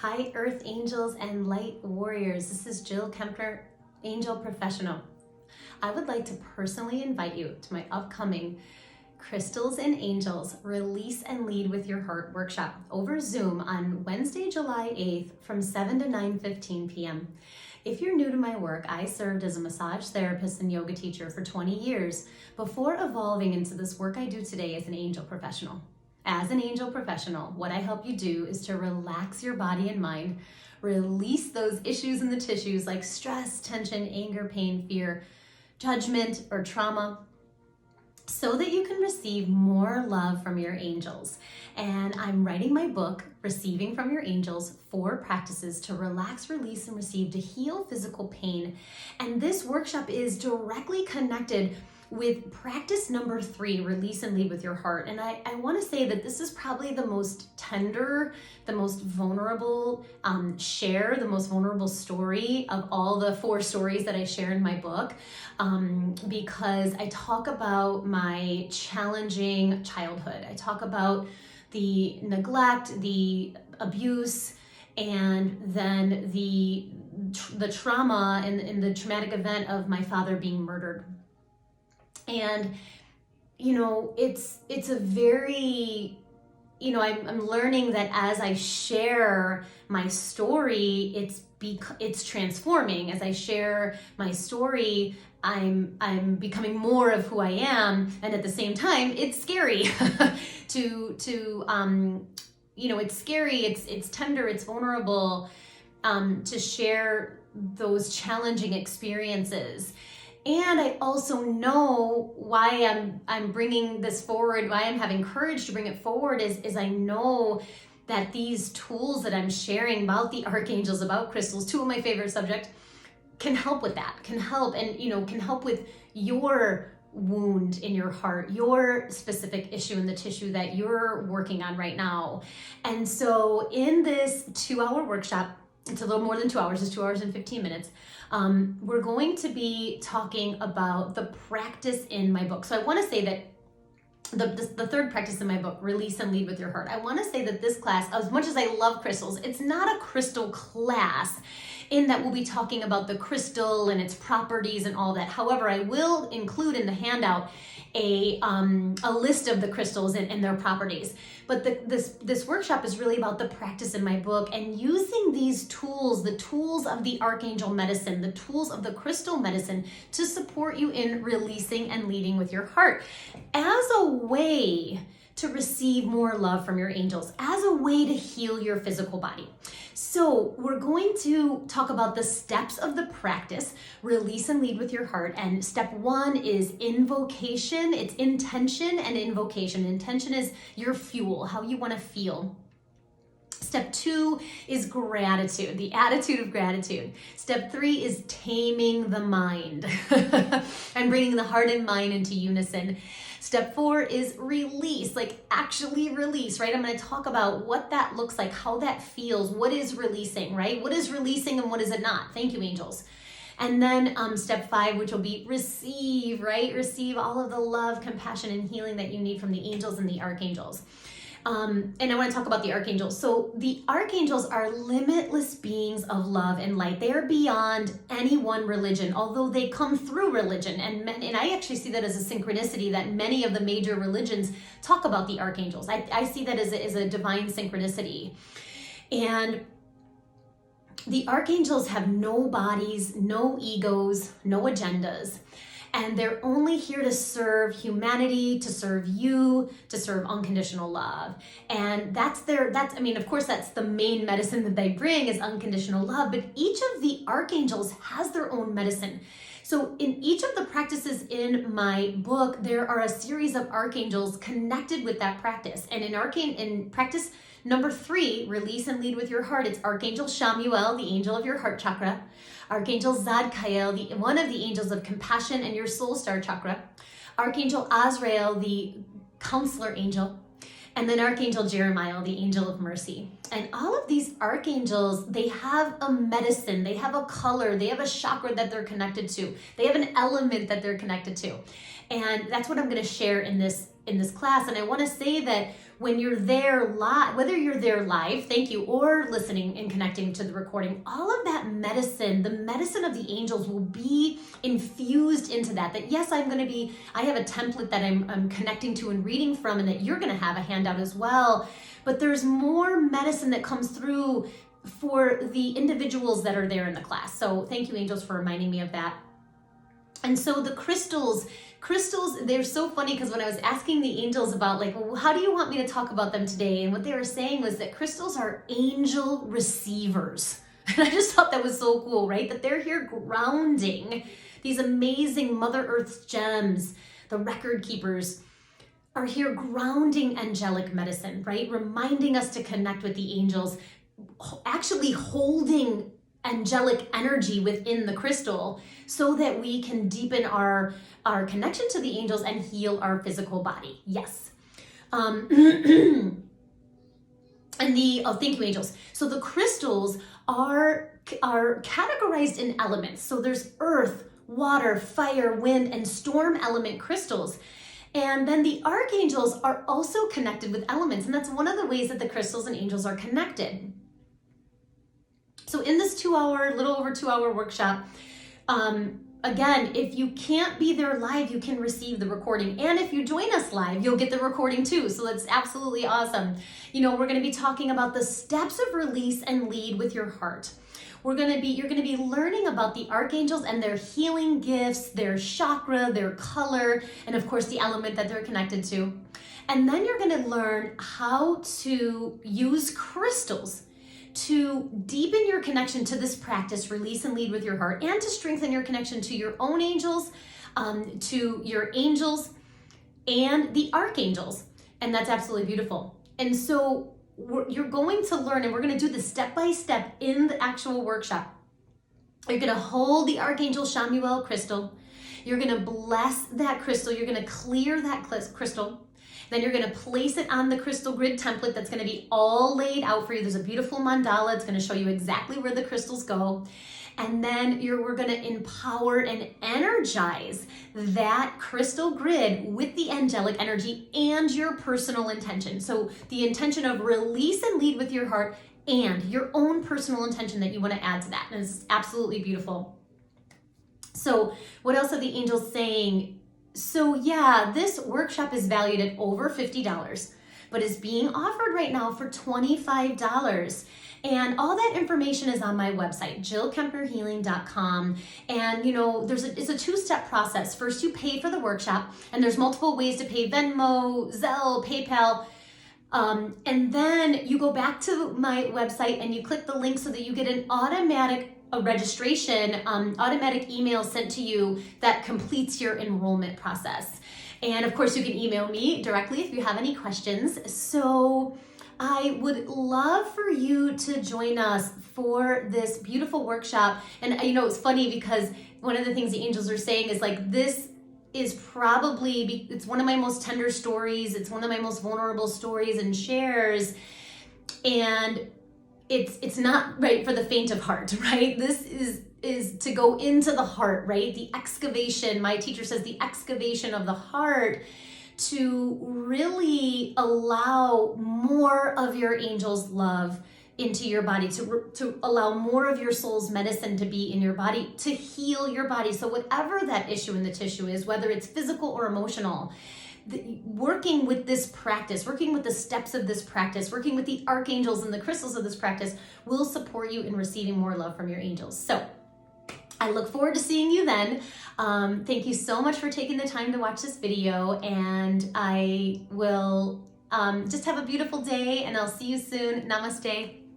Hi, Earth Angels and Light Warriors. This is Jill Kempner, Angel Professional. I would like to personally invite you to my upcoming Crystals and Angels Release and Lead with Your Heart workshop over Zoom on Wednesday, July 8th from 7 to 9:15 p.m. If you're new to my work, I served as a massage therapist and yoga teacher for 20 years before evolving into this work I do today as an angel professional. As an angel professional, what I help you do is to relax your body and mind, release those issues in the tissues like stress, tension, anger, pain, fear, judgment, or trauma, so that you can receive more love from your angels. And I'm writing my book, Receiving from Your Angels, 4 practices to relax, release, and receive to heal physical pain. And this workshop is directly connected with practice number 3, release and lead with your heart. And I want to say that this is probably the most tender, the most vulnerable the most vulnerable story of all the 4 stories that I share in my book, because I talk about my challenging childhood. I talk about the neglect, the abuse, and then the trauma and the traumatic event of my father being murdered. And, it's a very, I'm learning that as I share my story, it's transforming. As I share my story, I'm becoming more of who I am. And at the same time, it's scary it's scary. It's tender, it's vulnerable, to share those challenging experiences. And I also know why I'm bringing this forward, why I'm having courage to bring it forward is I know that these tools that I'm sharing about the archangels, about crystals, 2 of my favorite subjects, can help with that, can help with your wound in your heart, your specific issue in the tissue that you're working on right now. And so in this 2-hour workshop, it's a little more than 2 hours, it's 2 hours and 15 minutes. We're going to be talking about the practice in my book. So I want to say that the 3rd practice in my book, Release and Lead with Your Heart, I want to say that this class, as much as I love crystals, it's not a crystal class in that we'll be talking about the crystal and its properties and all that. However, I will include in the handout a list of the crystals and their properties. But this workshop is really about the practice in my book and using these tools, the tools of the Archangel Medicine, the tools of the crystal medicine, to support you in releasing and leading with your heart as a way to receive more love from your angels, as a way to heal your physical body. So we're going to talk about the steps of the practice, release and lead with your heart. And step 1 is invocation. It's intention and invocation. Intention is your fuel, how you want to feel. Step 2 is gratitude, the attitude of gratitude. Step 3 is taming the mind and bringing the heart and mind into unison. Step 4 is release, like actually release, right? I'm going to talk about what that looks like, how that feels, what is releasing, right? What is releasing and what is it not? Thank you, angels. And then step 5, which will be receive, right? Receive all of the love, compassion, and healing that you need from the angels and the archangels. And I want to talk about the archangels. So the archangels are limitless beings of love and light. They are beyond any one religion, although they come through religion. And I actually see that as a synchronicity that many of the major religions talk about the archangels. I see that as a divine synchronicity. And the archangels have no bodies, no egos, no agendas. And they're only here to serve humanity, to serve you, to serve unconditional love. And that's of course, that's the main medicine that they bring is unconditional love, but each of the archangels has their own medicine. So in each of the practices in my book, there are a series of archangels connected with that practice. And in practice number 3, release and lead with your heart, it's Archangel Shamuel, the angel of your heart chakra. Archangel Zadkiel, one of the angels of compassion and your soul star chakra. Archangel Azrael, the counselor angel. And then Archangel Jeremiah, the angel of mercy. And all of these archangels, they have a medicine, they have a color, they have a chakra that they're connected to. They have an element that they're connected to. And that's what I'm going to share in this class. And I want to say that when you're there live, whether you're there live, thank you, or listening and connecting to the recording, all of that medicine, the medicine of the angels will be infused into that. That yes, I have a template that I'm connecting to and reading from, and that you're going to have a handout as well. But there's more medicine that comes through for the individuals that are there in the class. So thank you, angels, for reminding me of that. And so the crystals, they're so funny, because when I was asking the angels about like, well, how do you want me to talk about them today? And what they were saying was that crystals are angel receivers. And I just thought that was so cool, right? That they're here grounding these amazing Mother Earth's gems. The record keepers are here grounding angelic medicine, right? Reminding us to connect with the angels, actually holding angelic energy within the crystal so that we can deepen our connection to the angels and heal our physical body. Yes. And thank you, angels. So the crystals are categorized in elements. So there's earth, water, fire, wind, and storm element crystals. And then the archangels are also connected with elements. And that's one of the ways that the crystals and angels are connected. So in this little over 2 hour workshop, again, if you can't be there live, you can receive the recording. And if you join us live, you'll get the recording too. So that's absolutely awesome. You know, we're going to be talking about the steps of release and lead with your heart. You're going to be learning about the archangels and their healing gifts, their chakra, their color, and of course the element that they're connected to. And then you're going to learn how to use crystals to deepen your connection to this practice, release and lead with your heart, and to strengthen your connection to your own angels, to your angels, and the archangels. And that's absolutely beautiful. And so you're going to learn, and we're going to do this step by step in the actual workshop. You're going to hold the Archangel Chamuel crystal. You're going to bless that crystal. You're going to clear that crystal. Then you're going to place it on the crystal grid template that's going to be all laid out for you. There's a beautiful mandala. It's going to show you exactly where the crystals go. And then we're going to empower and energize that crystal grid with the angelic energy and your personal intention. So the intention of release and lead with your heart, and your own personal intention that you want to add to that. And it's absolutely beautiful. So what else are the angels saying? So yeah, this workshop is valued at over $50, but is being offered right now for $25. And all that information is on my website, jillkempnerhealing.com. And you know, it's a two-step process. First, you pay for the workshop, and there's multiple ways to pay: Venmo, Zelle, PayPal. And then you go back to my website and you click the link so that you get an automatic registration, automatic email sent to you that completes your enrollment process. And of course, you can email me directly if you have any questions. So I would love for you to join us for this beautiful workshop. And you know, it's funny because one of the things the angels are saying is like, this is probably, it's one of my most tender stories. It's one of my most vulnerable stories and shares. And it's not right for the faint of heart, right? This is to go into the heart, right? The excavation, my teacher says, the excavation of the heart, to really allow more of your angel's love into your body, to allow more of your soul's medicine to be in your body, to heal your body. So whatever that issue in the tissue is, whether it's physical or emotional, working with this practice, working with the steps of this practice, working with the archangels and the crystals of this practice will support you in receiving more love from your angels. So I look forward to seeing you then. Thank you so much for taking the time to watch this video, and I will just have a beautiful day, and I'll see you soon. Namaste.